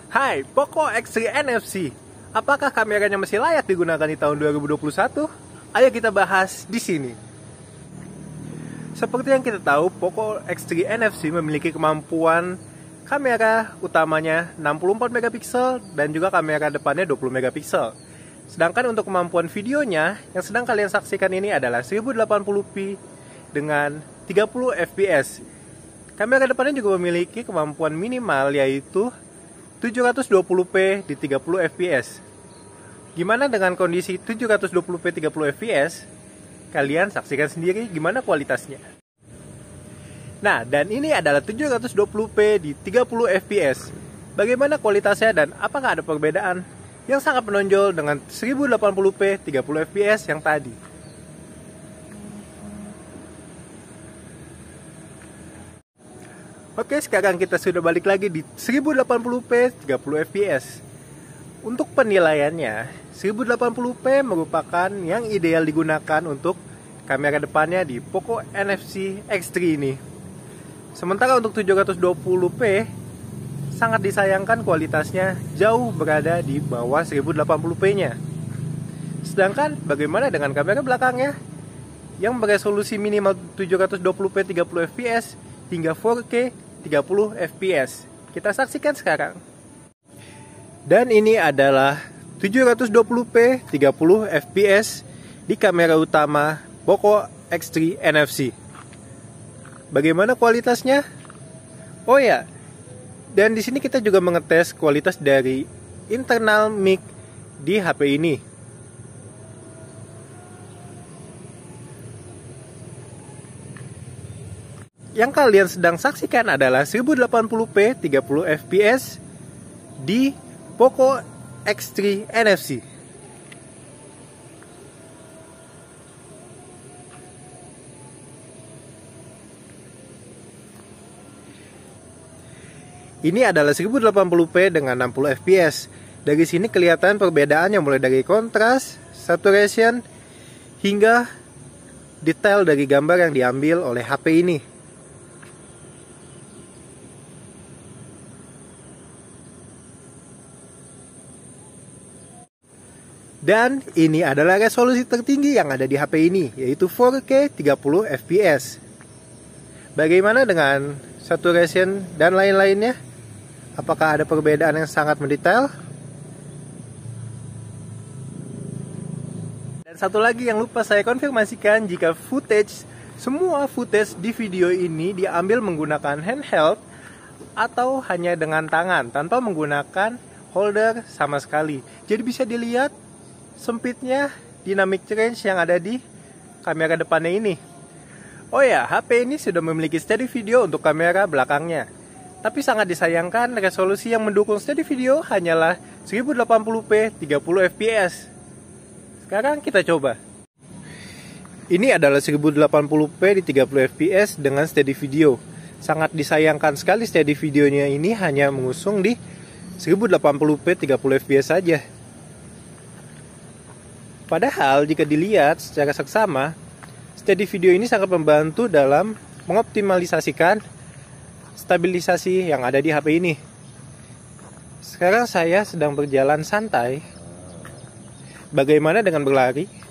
Hai, Poco X3 NFC. Apakah kameranya masih layak digunakan di tahun 2021? Ayo kita bahas di sini. Seperti yang kita tahu, Poco X3 NFC memiliki kemampuan kamera utamanya 64 megapiksel dan juga kamera depannya 20 megapiksel. Sedangkan untuk kemampuan videonya, yang sedang kalian saksikan ini adalah 1080p dengan 30 fps. Kamera depannya juga memiliki kemampuan minimal yaitu 720p di 30 fps. Gimana dengan kondisi 720p 30 fps? Kalian saksikan sendiri gimana kualitasnya. Nah, dan ini adalah 720p di 30 fps. Bagaimana kualitasnya dan apakah ada perbedaan yang sangat menonjol dengan 1080p 30 fps yang tadi? Oke, sekarang kita sudah balik lagi di 1080p 30 fps. Untuk penilaiannya, 1080p merupakan yang ideal digunakan untuk kamera depannya di Poco NFC X3 ini. Sementara untuk 720p sangat disayangkan kualitasnya jauh berada di bawah 1080p-nya. Sedangkan bagaimana dengan kamera belakangnya yang beresolusi minimal 720p 30 fps hingga 4K 30 fps. Kita saksikan sekarang. Dan ini adalah 720p 30 fps di kamera utama Poco X3 NFC. Bagaimana kualitasnya? Oh ya, dan di sini kita juga mengetes kualitas dari internal mic di HP ini. Yang kalian sedang saksikan adalah 1080p 30 fps di Poco X3 NFC. Ini adalah 1080p dengan 60 fps. Dari sini kelihatan perbedaannya mulai dari kontras, saturation, hingga detail dari gambar yang diambil oleh HP ini. Dan ini adalah resolusi tertinggi yang ada di HP ini, yaitu 4K 30 fps. Bagaimana dengan saturation dan lain-lainnya? Apakah ada perbedaan yang sangat mendetail? Dan satu lagi yang lupa saya konfirmasikan, jika semua footage di video ini diambil menggunakan handheld atau hanya dengan tangan tanpa menggunakan holder sama sekali. Jadi bisa dilihat sempitnya dynamic range yang ada di kamera depannya ini. Oh ya, HP ini sudah memiliki steady video untuk kamera belakangnya. Tapi sangat disayangkan resolusi yang mendukung steady video hanyalah 1080p 30 fps. Sekarang kita coba. Ini adalah 1080p di 30 fps dengan steady video. Sangat disayangkan sekali steady videonya ini hanya mengusung di 1080p 30 fps saja. Padahal jika dilihat secara seksama, steady video ini sangat membantu dalam mengoptimalisasikan stabilisasi yang ada di HP ini. Sekarang saya sedang berjalan santai. Bagaimana dengan berlari?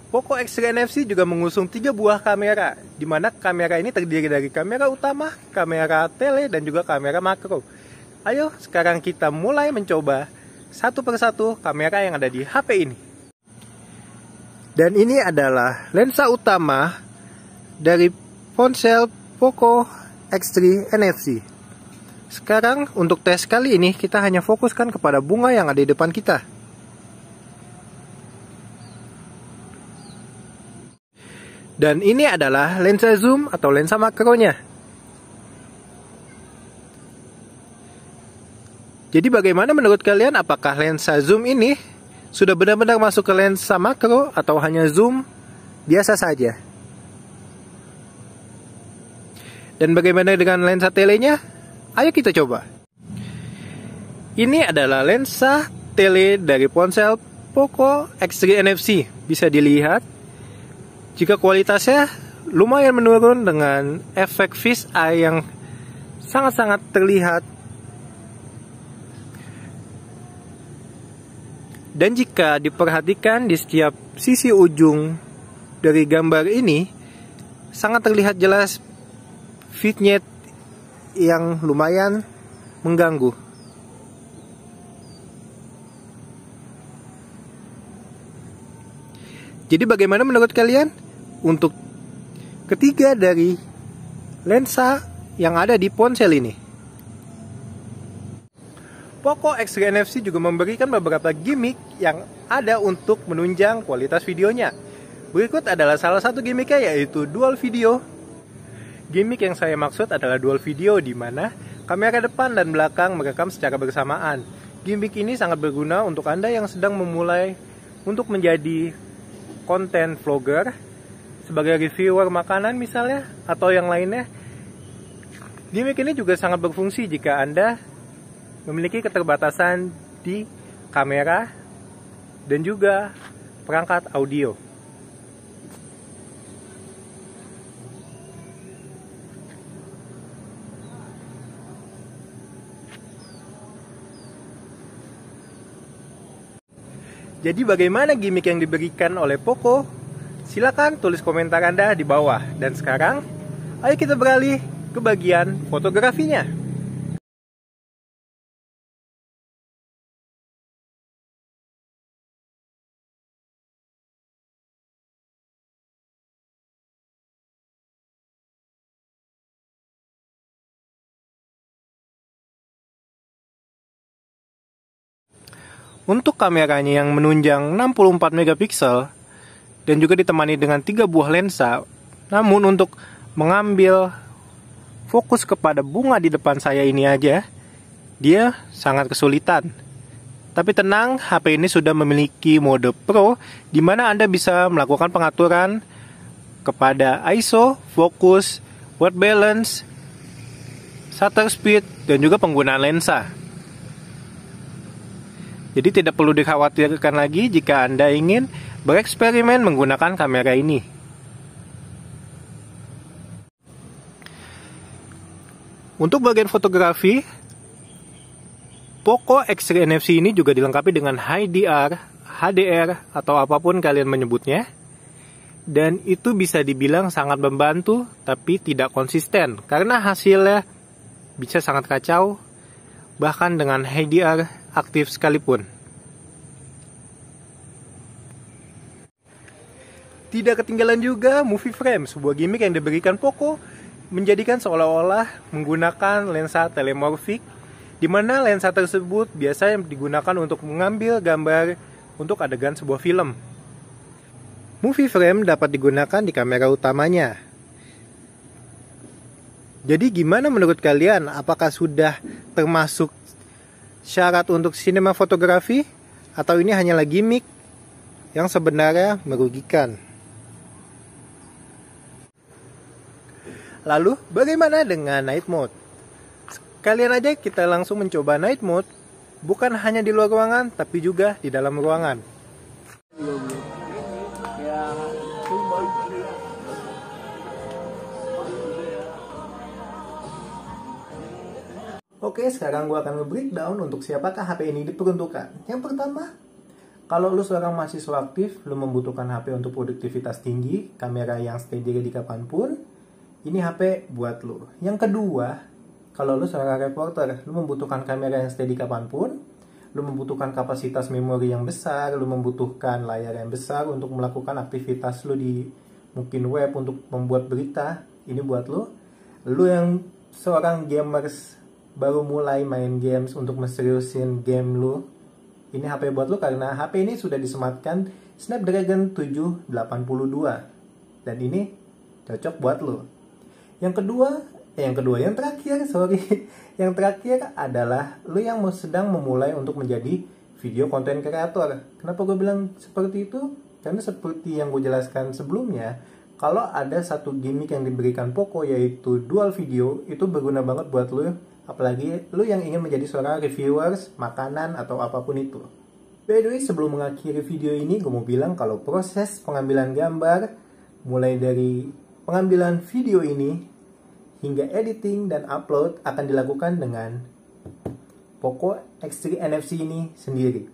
Poco X3 NFC juga mengusung 3 buah kamera, di mana kamera ini terdiri dari kamera utama, kamera tele, dan juga kamera makro. Ayo sekarang kita mulai mencoba satu persatu kamera yang ada di HP ini. Dan ini adalah lensa utama dari ponsel Poco X3 NFC. Sekarang untuk tes kali ini kita hanya fokuskan kepada bunga yang ada di depan kita. Dan ini adalah lensa zoom atau lensa makronya. Jadi bagaimana menurut kalian, apakah lensa zoom ini sudah benar-benar masuk ke lensa makro atau hanya zoom biasa saja? Dan bagaimana dengan lensa telenya? Ayo kita coba. Ini adalah lensa tele dari ponsel Poco X3 NFC. Bisa dilihat jika kualitasnya lumayan menurun dengan efek fish eye yang sangat-sangat terlihat. Dan jika diperhatikan di setiap sisi ujung dari gambar ini, sangat terlihat jelas vignette yang lumayan mengganggu. Jadi bagaimana menurut kalian untuk ketiga dari lensa yang ada di ponsel ini? Poco X3 NFC juga memberikan beberapa gimmick yang ada untuk menunjang kualitas videonya. Berikut adalah salah satu gimmicknya, yaitu dual video. Gimmick yang saya maksud adalah dual video, di mana kamera depan dan belakang merekam secara bersamaan. Gimmick ini sangat berguna untuk Anda yang sedang memulai untuk menjadi konten vlogger, sebagai reviewer makanan misalnya, atau yang lainnya. Gimmick ini juga sangat berfungsi jika Anda memiliki keterbatasan di kamera dan juga perangkat audio. Jadi bagaimana gimmick yang diberikan oleh Poco? Silakan tulis komentar Anda di bawah. Dan sekarang, ayo kita beralih ke bagian fotografinya. Untuk kameranya yang menunjang 64 megapiksel dan juga ditemani dengan 3 buah lensa, namun untuk mengambil fokus kepada bunga di depan saya ini aja, dia sangat kesulitan. Tapi tenang, HP ini sudah memiliki mode Pro, di mana Anda bisa melakukan pengaturan kepada ISO, fokus, white balance, shutter speed, dan juga penggunaan lensa. Jadi tidak perlu dikhawatirkan lagi jika Anda ingin bereksperimen menggunakan kamera ini. Untuk bagian fotografi, Poco X3 NFC ini juga dilengkapi dengan HDR, HDR, atau apapun kalian menyebutnya. Dan itu bisa dibilang sangat membantu, tapi tidak konsisten, karena hasilnya bisa sangat kacau, bahkan dengan HDR aktif sekalipun. Tidak ketinggalan juga movie frame, sebuah gimmick yang diberikan Poco menjadikan seolah-olah menggunakan lensa telemorphic, di mana lensa tersebut biasanya digunakan untuk mengambil gambar untuk adegan sebuah film. Movie frame dapat digunakan di kamera utamanya. Jadi gimana menurut kalian? Apakah sudah termasuk syarat untuk sinema fotografi, atau ini hanyalah gimmick yang sebenarnya merugikan? Lalu bagaimana dengan night mode? Kalian aja kita langsung mencoba night mode, bukan hanya di luar ruangan tapi juga di dalam ruangan. Oke, sekarang gue akan nge-breakdown untuk siapakah HP ini diperuntukkan. Yang pertama, kalau lu seorang mahasiswa aktif, lu membutuhkan HP untuk produktivitas tinggi, kamera yang steady di kapanpun, ini HP buat lu. Yang kedua, kalau lu seorang reporter, lu membutuhkan kamera yang steady kapanpun, lu membutuhkan kapasitas memori yang besar, lu membutuhkan layar yang besar untuk melakukan aktivitas lu di mungkin web untuk membuat berita, ini buat lu. Lu yang seorang gamers baru mulai main games untuk menseriusin game lu, ini HP buat lu, karena HP ini sudah disematkan Snapdragon 782 dan ini cocok buat lu. Yang terakhir adalah lu yang sedang memulai untuk menjadi video content creator. Kenapa gue bilang seperti itu? Karena seperti yang gue jelaskan sebelumnya, kalau ada satu gimmick yang diberikan Poco, yaitu dual video, itu berguna banget buat lu, apalagi lu yang ingin menjadi seorang reviewers makanan atau apapun itu. By the way, sebelum mengakhiri video ini, gue mau bilang kalau proses pengambilan gambar, mulai dari pengambilan video ini, hingga editing dan upload akan dilakukan dengan Poco X3 NFC ini sendiri.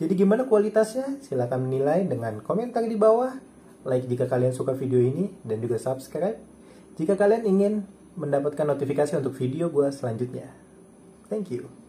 Jadi gimana kualitasnya? Silahkan menilai dengan komentar di bawah, like jika kalian suka video ini, dan juga subscribe jika kalian ingin mendapatkan notifikasi untuk video gue selanjutnya. Thank you.